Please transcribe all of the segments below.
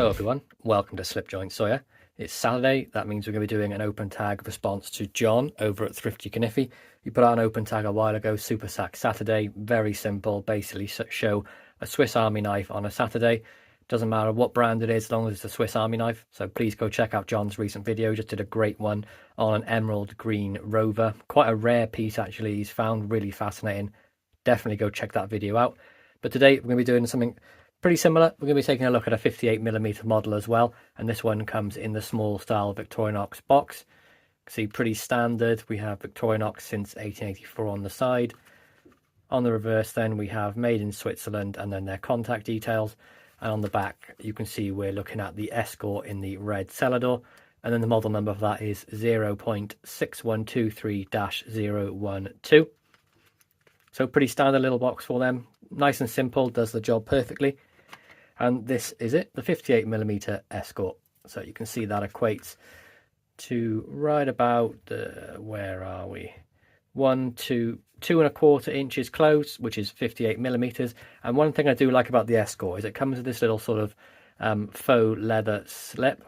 Hello everyone, welcome to Slipjoint Sawyer. It's Saturday, that means we're going to be doing an open tag response to John over at Thrifty Kniffy. He put out an open tag a while ago, Super Sack Saturday, very simple, basically show a Swiss Army knife on a Saturday. Doesn't matter what brand it is, as long as it's a Swiss Army knife. So please go check out John's recent video, just did a great one on an emerald green Rover. Quite a rare piece actually, he's found really fascinating. Definitely go check that video out. But today we're going to be doing something pretty similar. We're going to be taking a look at a 58mm model as well, and this one comes in the small style Victorinox box. You can see pretty standard. We have Victorinox since 1884 on the side. On the reverse then we have made in Switzerland and then their contact details, and on the back you can see we're looking at the Escort in the red cellar door, and then the model number for that is 0.6123-012. So pretty standard little box for them, nice and simple, does the job perfectly. And this is it, the 58mm Escort. So you can see that equates to right about, where are we? 2.25 inches close, which is 58mm. And one thing I do like about the Escort is it comes with this little sort of faux leather slip.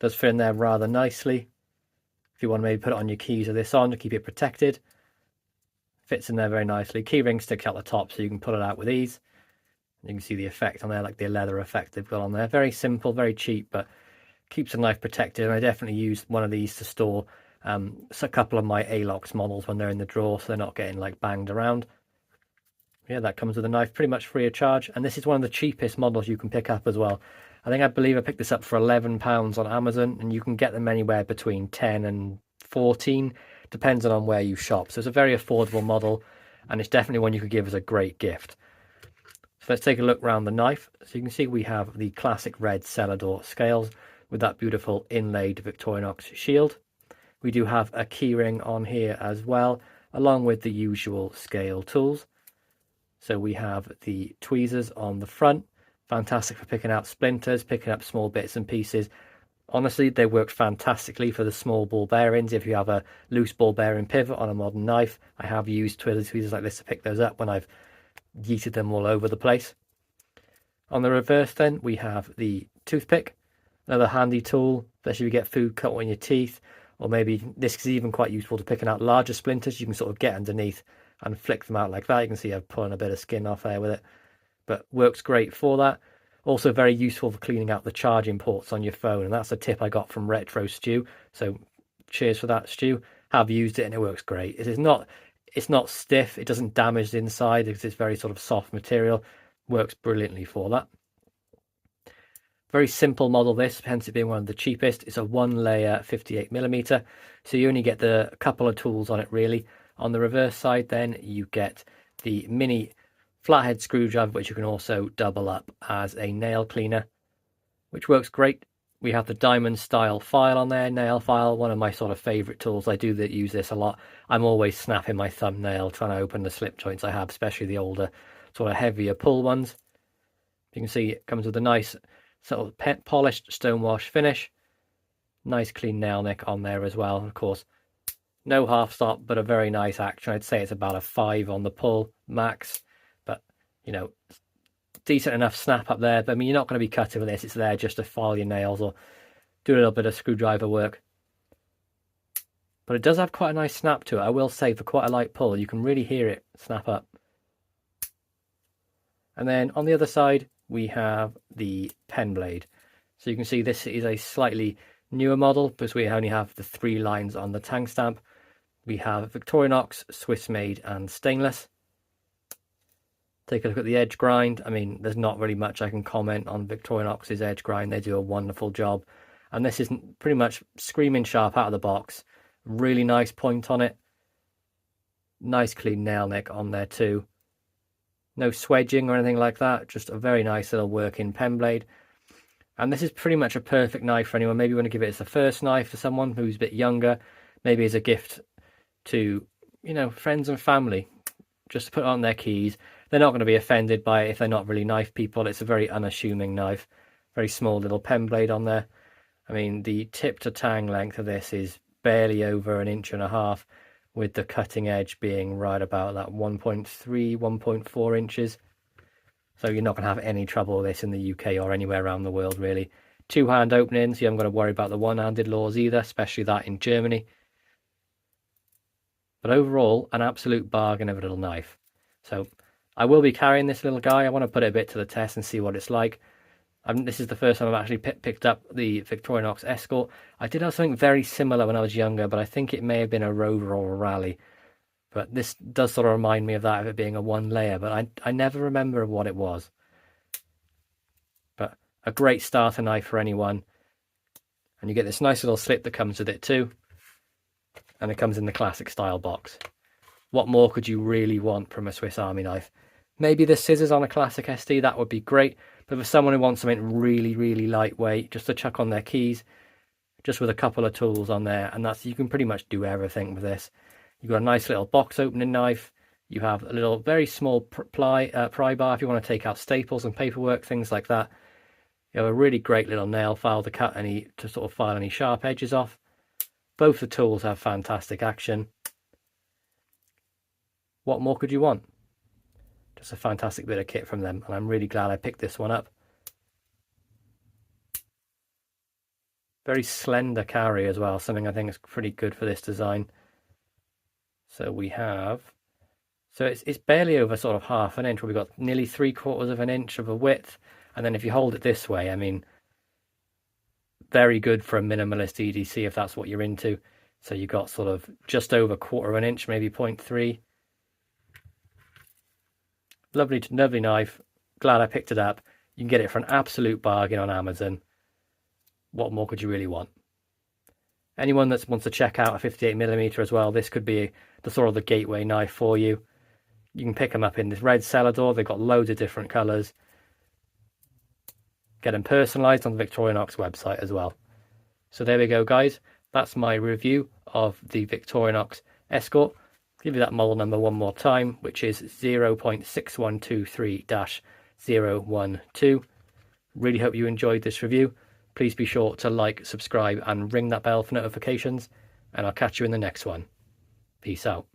Does fit in there rather nicely. If you want to maybe put it on your keys or this on to keep it protected. Fits in there very nicely. Keyring sticks out the top so you can pull it out with ease. You can see the effect on there, like the leather effect they've got on there. Very simple, very cheap, but keeps the knife protected. And I definitely use one of these to store a couple of my ALOX models when they're in the drawer, so they're not getting like banged around. Yeah, that comes with a knife pretty much free of charge. And this is one of the cheapest models you can pick up as well. I believe I picked this up for £11 on Amazon, and you can get them anywhere between 10 and 14, depends on where you shop. So it's a very affordable model, and it's definitely one you could give as a great gift. So let's take a look around the knife. So you can see we have the classic red cellar door scales with that beautiful inlaid Victorinox shield. We do have a keyring on here as well, along with the usual scale tools. So we have the tweezers on the front, fantastic for picking out splinters, picking up small bits and pieces. Honestly, they work fantastically for the small ball bearings. If you have a loose ball bearing pivot on a modern knife, I have used tweezers like this to pick those up when I've yeeted them all over the place. On the reverse then, we have the toothpick, another handy tool, especially if you get food cut on your teeth, or maybe this is even quite useful to picking out larger splinters. You can sort of get underneath and flick them out like that. You can see I've pulling a bit of skin off there with it, but works great for that. Also very useful for cleaning out the charging ports on your phone, and that's a tip I got from Retro Stu, so cheers for that, Stu. Have used it and it works great. It's not stiff, it doesn't damage the inside because it's very sort of soft material. Works brilliantly for that. Very simple model this, hence it being one of the cheapest. It's a one layer 58mm, so you only get a couple of tools on it really. On the reverse side then you get the mini flathead screwdriver, which you can also double up as a nail cleaner, which works great. We have the diamond style file on there, nail file, one of my sort of favorite tools. I do use this a lot. I'm always snapping my thumbnail trying to open the slip joints I have, especially the older sort of heavier pull ones. You can see it comes with a nice sort of polished stonewash finish. Nice clean nail nick on there as well. Of course, no half stop, but a very nice action. I'd say it's about a 5 on the pull max, but you know, decent enough snap up there. But I mean, you're not going to be cutting with this. It's there just to file your nails or do a little bit of screwdriver work. But it does have quite a nice snap to it. I will say for quite a light pull, you can really hear it snap up. And then on the other side, we have the pen blade. So you can see this is a slightly newer model because we only have the 3 lines on the tang stamp. We have Victorinox, Swiss made and stainless. Take a look at the edge grind. I mean, there's not really much I can comment on Victorinox's edge grind. They do a wonderful job. And this is pretty much screaming sharp out of the box. Really nice point on it. Nice clean nail nick on there too. No swedging or anything like that. Just a very nice little working pen blade. And this is pretty much a perfect knife for anyone. Maybe you want to give it as the first knife to someone who's a bit younger. Maybe as a gift to, you know, friends and family. Just to put on their keys. They're not going to be offended by it if they're not really knife people. It's a very unassuming knife. Very small little pen blade on there. I mean, the tip to tang length of this is barely over 1.5 inches, with the cutting edge being right about that 1.3, 1.4 inches. So you're not going to have any trouble with this in the UK or anywhere around the world, really. Two-hand openings, you haven't got to worry about the one-handed laws either, especially that in Germany. But overall, an absolute bargain of a little knife. So I will be carrying this little guy. I want to put it a bit to the test and see what it's like. This is the first time I've actually picked up the Victorinox Escort. I did have something very similar when I was younger, but I think it may have been a Rover or a Rally. But this does sort of remind me of that, of it being a one layer, but I never remember what it was. But a great starter knife for anyone. And you get this nice little slip that comes with it too. And it comes in the classic style box. What more could you really want from a Swiss Army knife? Maybe the scissors on a classic SD, that would be great. But for someone who wants something really, really lightweight, just to chuck on their keys, just with a couple of tools on there, and you can pretty much do everything with this. You've got a nice little box opening knife. You have a little very small pry bar if you want to take out staples and paperwork, things like that. You have a really great little nail file to sort of file any sharp edges off. Both the tools have fantastic action. What more could you want? Just a fantastic bit of kit from them, and I'm really glad I picked this one up. Very slender carry as well, something I think is pretty good for this design. So we have, it's barely over sort of half an inch. We've got nearly 3/4 of an inch of a width, and then if you hold it this way, I mean, very good for a minimalist EDC if that's what you're into. So you've got sort of just over 1/4 of an inch, maybe 0.3. Lovely knife. Glad I picked it up. You can get it for an absolute bargain on Amazon. What more could you really want? Anyone that wants to check out a 58mm as well, this could be the sort of the gateway knife for you. You can pick them up in this red Celador. They've got loads of different colours. Get them personalised on the Victorinox website as well. So there we go, guys. That's my review of the Victorinox Escort. Give you that model number one more time, which is 0.6123-012. Really hope you enjoyed this review. Please be sure to like, subscribe, and ring that bell for notifications. And I'll catch you in the next one. Peace out.